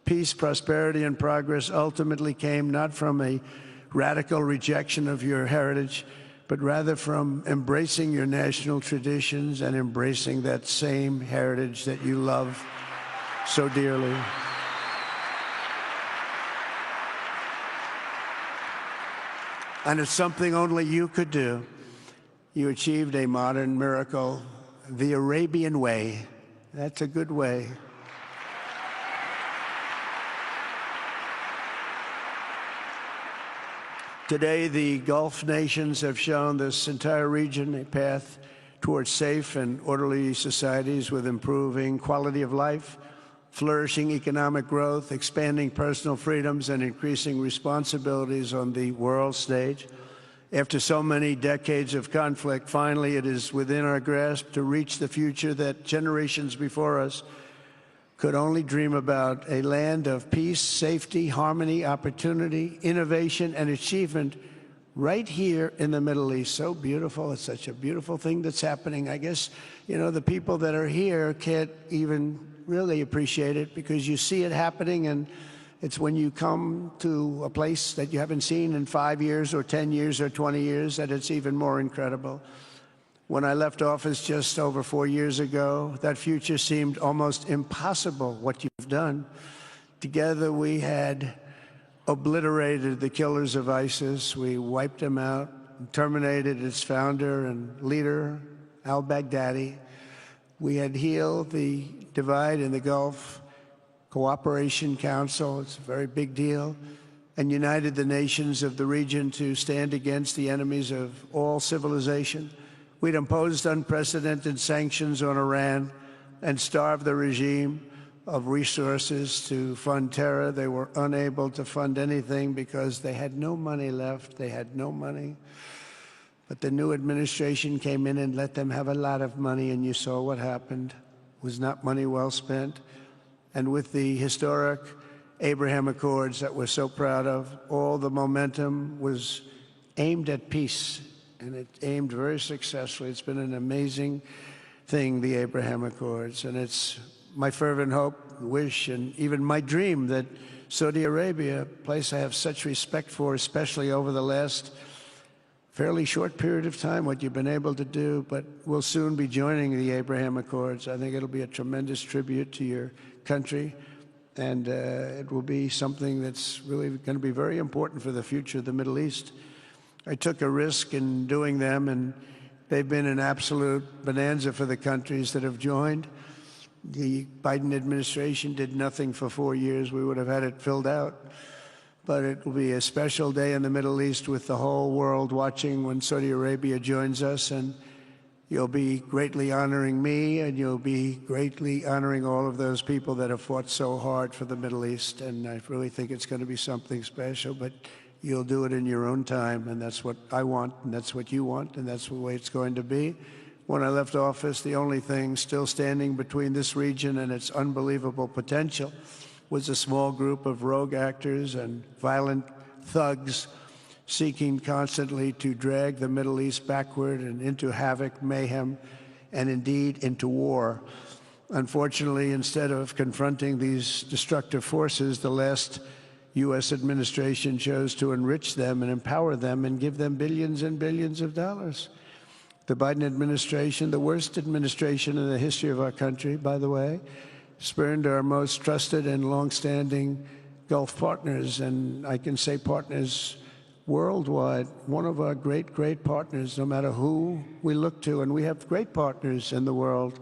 peace, prosperity, and progress ultimately came not from a radical rejection of your heritage, but rather from embracing your national traditions and embracing that same heritage that you love so dearly. And it's something only you could do. You achieved a modern miracle, the Arabian way. That's a good way. Today, the Gulf nations have shown this entire region a path towards safe and orderly societies with improving quality of life, flourishing economic growth, expanding personal freedoms, and increasing responsibilities on the world stage. After so many decades of conflict, finally it is within our grasp to reach the future that generations before us could only dream about, a land of peace, safety, harmony, opportunity, innovation, and achievement right here in the Middle East. So beautiful. It's such a beautiful thing that's happening. I guess, you know, the people that are here can't even really appreciate it because you see it happening, and it's when you come to a place that you haven't seen in 5 years or 10 years or 20 years that it's even more incredible. When I left office just over 4 years ago, that future seemed almost impossible, what you've done. Together we had obliterated the killers of ISIS. We wiped them out, terminated its founder and leader, al-Baghdadi. We had healed the divide in the Gulf Cooperation Council, it's a very big deal, and united the nations of the region to stand against the enemies of all civilization. We'd imposed unprecedented sanctions on Iran and starved the regime of resources to fund terror. They were unable to fund anything because they had no money left. They had no money. But the new administration came in and let them have a lot of money, and you saw what happened. It was not money well spent. And with the historic Abraham Accords that we're so proud of, all the momentum was aimed at peace, and it aimed very successfully. It's been an amazing thing, the Abraham Accords, and it's my fervent hope, wish, and even my dream that Saudi Arabia, a place I have such respect for, especially over the last fairly short period of time, what you've been able to do, but we'll soon be joining the Abraham Accords. I think it'll be a tremendous tribute to your country, and it will be something that's really going to be very important for the future of the Middle East. I took a risk in doing them, and they've been an absolute bonanza for the countries that have joined. The Biden administration did nothing for 4 years. We would have had it filled out. But it will be a special day in the Middle East with the whole world watching when Saudi Arabia joins us, and you'll be greatly honoring me, and you'll be greatly honoring all of those people that have fought so hard for the Middle East. And I really think it's going to be something special, but you'll do it in your own time, and that's what I want, and that's what you want, and that's the way it's going to be. When I left office, the only thing still standing between this region and its unbelievable potential was a small group of rogue actors and violent thugs seeking constantly to drag the Middle East backward and into havoc, mayhem, and indeed into war. Unfortunately, instead of confronting these destructive forces, the last U.S. administration chose to enrich them and empower them and give them billions and billions of dollars. The Biden administration, the worst administration in the history of our country, by the way, spurned our most trusted and long-standing Gulf partners, and I can say partners worldwide, one of our great, great partners, no matter who we look to, and we have great partners in the world,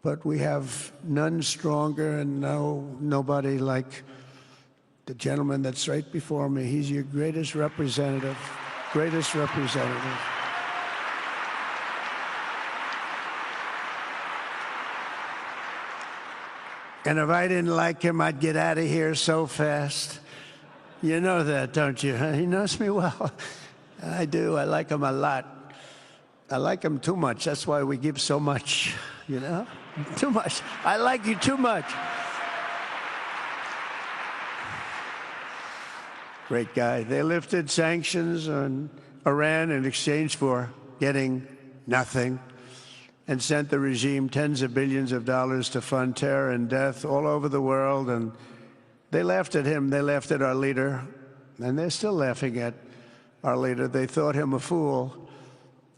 but we have none stronger and nobody like the gentleman that's right before me. He's your greatest representative, greatest representative. And if I didn't like him, I'd get out of here so fast. You know that, don't you? He knows me well. I do. I like him a lot. I like him too much. That's why we give so much, you know? Too much. I like you too much. Great guy. They lifted sanctions on Iran in exchange for getting nothing. and sent the regime tens of billions of dollars to fund terror and death all over the world. And they laughed at him. They laughed at our leader. And they're still laughing at our leader. They thought him a fool.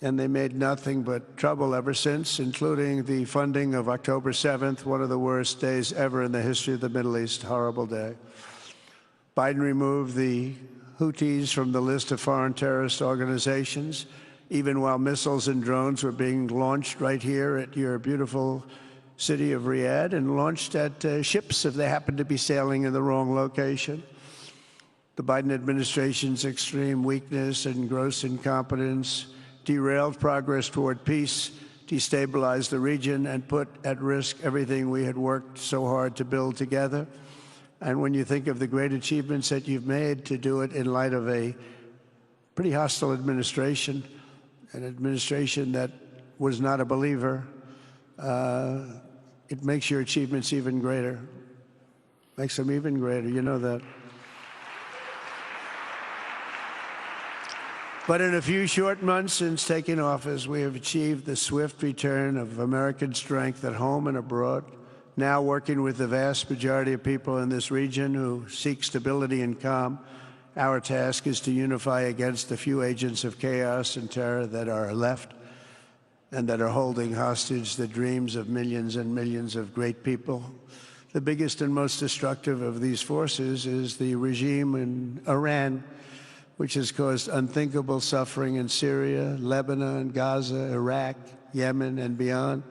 And they made nothing but trouble ever since, including the funding of October 7th, one of the worst days ever in the history of the Middle East. Horrible day. Biden removed the Houthis from the list of foreign terrorist organizations, even while missiles and drones were being launched right here at your beautiful city of Riyadh, and launched at ships if they happened to be sailing in the wrong location. The Biden administration's extreme weakness and gross incompetence derailed progress toward peace, destabilized the region, and put at risk everything we had worked so hard to build together. And when you think of the great achievements that you've made, to do it in light of a pretty hostile administration, an administration that was not a believer, it makes your achievements even greater. Makes them even greater, you know that. But in a few short months since taking office, we have achieved the swift return of American strength at home and abroad, now working with the vast majority of people in this region who seek stability and calm. Our task is to unify against the few agents of chaos and terror that are left and that are holding hostage the dreams of millions and millions of great people. The biggest and most destructive of these forces is the regime in Iran, which has caused unthinkable suffering in Syria, Lebanon, Gaza, Iraq, Yemen, and beyond.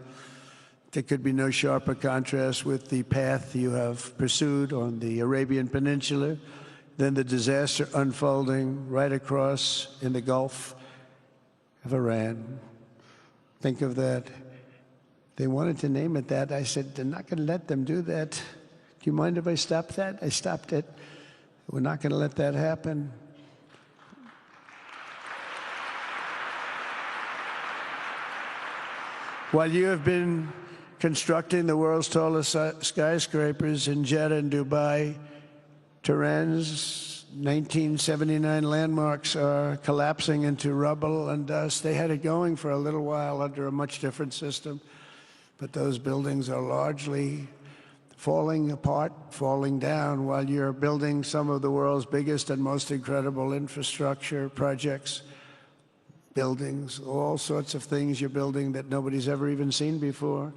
There could be no sharper contrast with the path you have pursued on the Arabian Peninsula than the disaster unfolding right across in the Gulf of Iran. Think of that. They wanted to name it that. I said, they're not going to let them do that. Do you mind if I stop that? I stopped it. We're not going to let that happen. While you have been constructing the world's tallest skyscrapers in Jeddah and Dubai, Tehran's 1979 landmarks are collapsing into rubble and dust. They had it going for a little while under a much different system, but those buildings are largely falling apart, falling down, while you're building some of the world's biggest and most incredible infrastructure projects. Buildings, all sorts of things you're building that nobody's ever even seen before.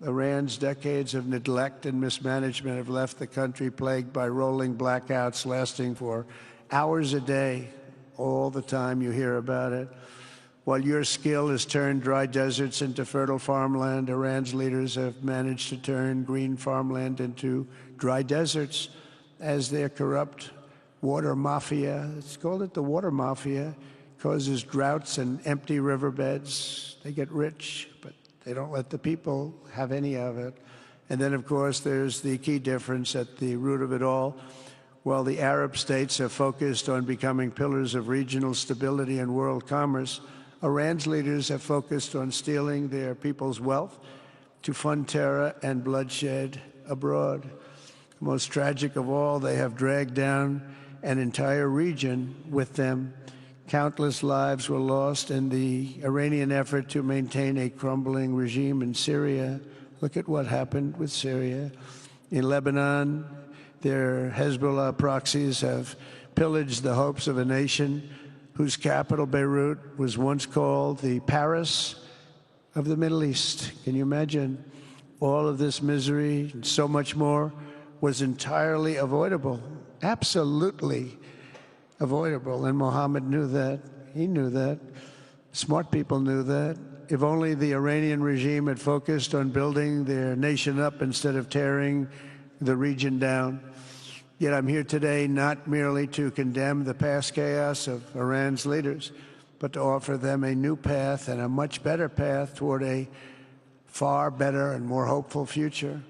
Iran's decades of neglect and mismanagement have left the country plagued by rolling blackouts lasting for hours a day. All the time you hear about it. While your skill has turned dry deserts into fertile farmland, Iran's leaders have managed to turn green farmland into dry deserts as their corrupt water mafia, it's called it the water mafia, causes droughts and empty riverbeds. They get rich, but they don't let the people have any of it. And then, of course, there's the key difference at the root of it all. While the Arab states have focused on becoming pillars of regional stability and world commerce, Iran's leaders have focused on stealing their people's wealth to fund terror and bloodshed abroad. Most tragic of all, they have dragged down an entire region with them. Countless lives were lost in the Iranian effort to maintain a crumbling regime in Syria. Look at what happened with Syria. In Lebanon, their Hezbollah proxies have pillaged the hopes of a nation whose capital, Beirut, was once called the Paris of the Middle East. Can you imagine? All of this misery and so much more was entirely avoidable, absolutely avoidable. And Mohammed knew that. He knew that. Smart people knew that. If only the Iranian regime had focused on building their nation up instead of tearing the region down. Yet I'm here today not merely to condemn the past chaos of Iran's leaders, but to offer them a new path and a much better path toward a far better and more hopeful future.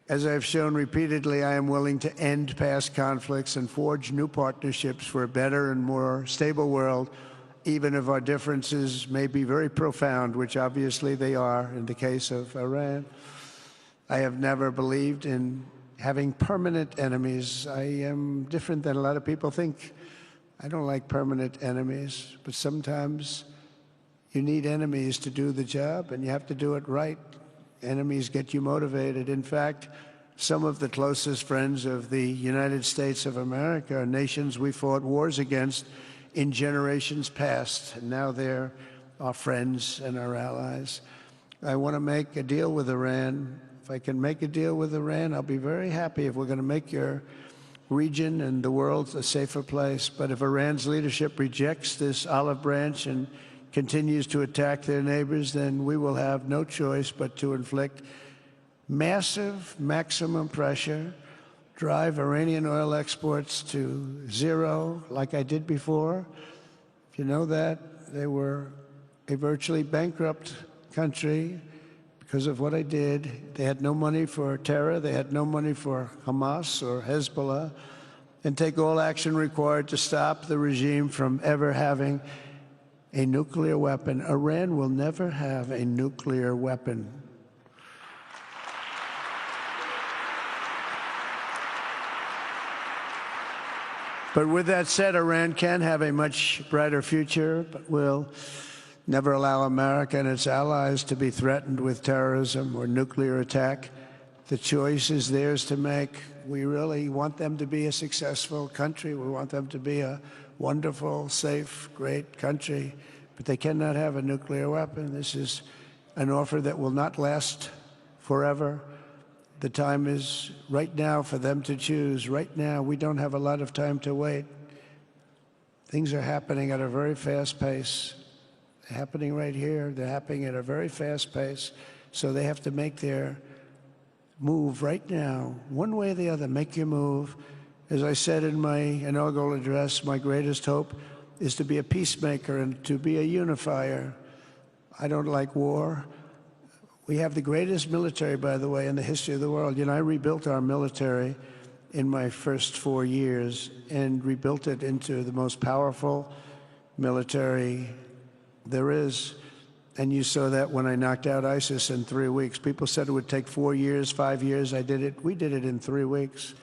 As I've shown repeatedly, I am willing to end past conflicts and forge new partnerships for a better and more stable world, even if our differences may be very profound, which obviously they are in the case of Iran. I have never believed in having permanent enemies. I am different than a lot of people think. I don't like permanent enemies, but sometimes You need enemies to do the job, and you have to do it right. Enemies get you motivated. In fact, some of the closest friends of the United States of America are nations we fought wars against in generations past, and now they're our friends and our allies. I want to make a deal with Iran. If I can make a deal with Iran, I'll be very happy if we're going to make your region and the world a safer place. But if Iran's leadership rejects this olive branch and continues to attack their neighbors, then we will have no choice but to inflict massive maximum pressure, drive Iranian oil exports to zero like I did before. If you know that, they were a virtually bankrupt country because of what I did. They had no money for terror, they had no money for Hamas or Hezbollah, and take all action required to stop the regime from ever having a nuclear weapon. Iran will never have a nuclear weapon. But with that said, Iran can have a much brighter future, but will never allow America and its allies to be threatened with terrorism or nuclear attack. The choice is theirs to make. We really want them to be a successful country. We want them to be a wonderful, safe, great country, but they cannot have a nuclear weapon. This is an offer that will not last forever. The time is right now for them to choose. Right now, we don't have a lot of time to wait. Things are happening at a very fast pace. They're happening right here. They're happening at a very fast pace. So they have to make their move right now, one way or the other. Make your move. As I said in my inaugural address, my greatest hope is to be a peacemaker and to be a unifier. I don't like war. We have the greatest military, by the way, in the history of the world. You know, I rebuilt our military in my first 4 years and rebuilt it into the most powerful military there is. And you saw that when I knocked out ISIS in 3 weeks. People said it would take 4 years, 5 years. I did it. We did it in 3 weeks.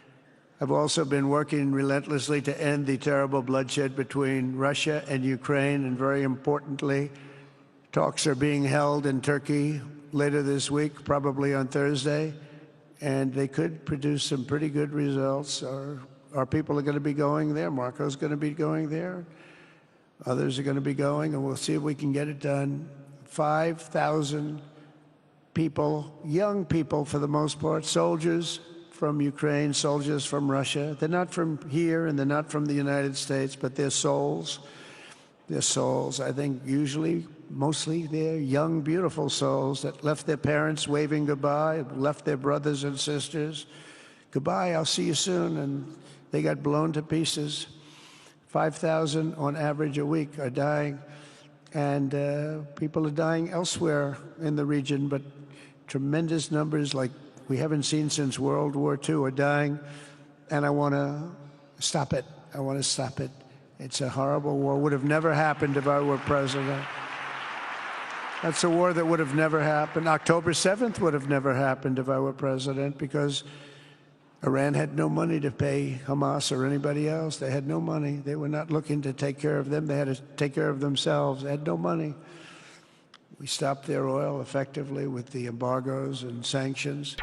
I've also been working relentlessly to end the terrible bloodshed between Russia and Ukraine. And very importantly, talks are being held in Turkey later this week, probably on Thursday, and they could produce some pretty good results. Our people are going to be going there. Marco's going to be going there. Others are going to be going, and we'll see if we can get it done. 5,000 people, young people for the most part, soldiers from Ukraine, soldiers from Russia. They're not from here, and they're not from the United States, but they're souls. They're souls. I think usually, mostly, they're young, beautiful souls that left their parents waving goodbye, left their brothers and sisters. Goodbye, I'll see you soon. And they got blown to pieces. 5,000 on average a week are dying. And people are dying elsewhere in the region, but tremendous numbers like we haven't seen since World War II are dying. And I want to stop it. I want to stop it. It's a horrible war. Would have never happened if I were president. That's a war that would have never happened. October 7th would have never happened if I were president, because Iran had no money to pay Hamas or anybody else. They had no money. They were not looking to take care of them. They had to take care of themselves. They had no money. We stopped their oil effectively with the embargoes and sanctions.